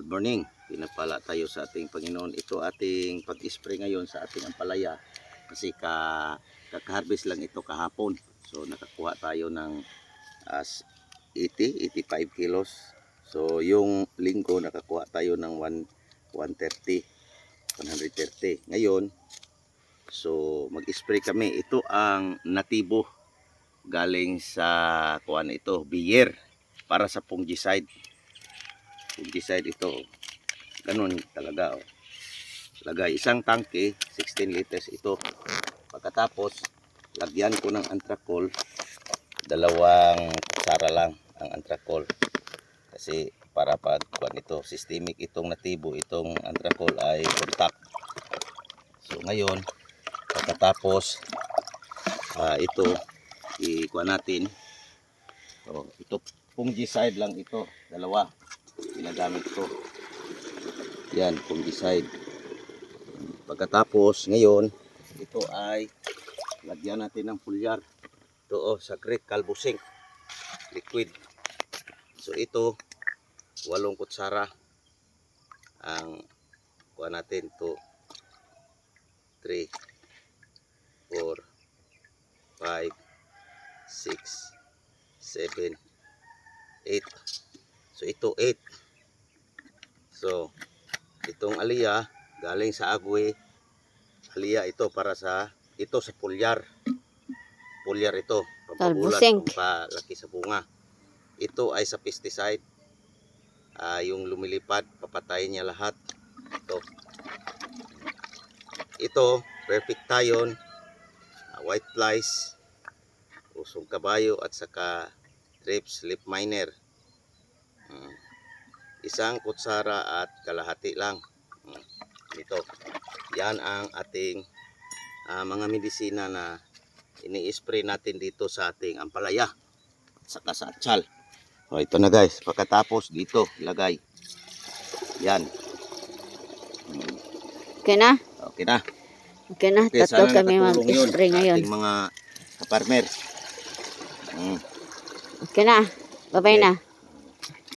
Good morning. Pinapala tayo sa ating Panginoon. Ito ating pag-spray ngayon sa ating ampalaya. Kasi kaka-harvest lang ito kahapon. So nakakuha tayo ng 85 kilos. So yung linggo nakakuha tayo ng 130. Ngayon, so mag-spray kami. Ito ang natibo galing sa kuan ito, Bayer, para sa fungicide. Fungicide ito. Ganun talaga. Oh. Lagay isang tangke, 16 liters ito. Pagkatapos, lagyan ko ng antrakol. 2 kutsara lang ang antrakol. Kasi para pag kuan ito, systemic itong natibo, itong antrakol ay contact. So ngayon, pagkatapos ito ikuan natin. So ito fungicide lang ito, 2 ginagamit ko. Yan, fungicide. Pagkatapos ngayon, ito ay lagyan natin ng foliar. Ito Sacred Calbosing liquid. So ito 8 kutsara ang kuha natin. 2, 3, 4, 5, 6, 7, 8. So ito 8. So itong aliya galing sa agwe. Aliya ito para sa foliar. Foliar ito, pampabulat, pampalaki sa bunga. Ito ay sa pesticide. Yung lumilipad, papatayin niya lahat. Ito perfectation, white flies, usong kabayo at saka thrips, leaf miner. 1 kutsara at kalahati lang. Ito. Yan ang ating mga medisina na ini-spray natin dito sa ating ampalaya at saka sa atsal. O, ito na guys. Pagkatapos dito ilagay. Yan. Okay na? Okay na. Okay na. Okay, Tatlo kami mag-spray ngayon. Ating mga farmer. Okay na. Bye-bye na.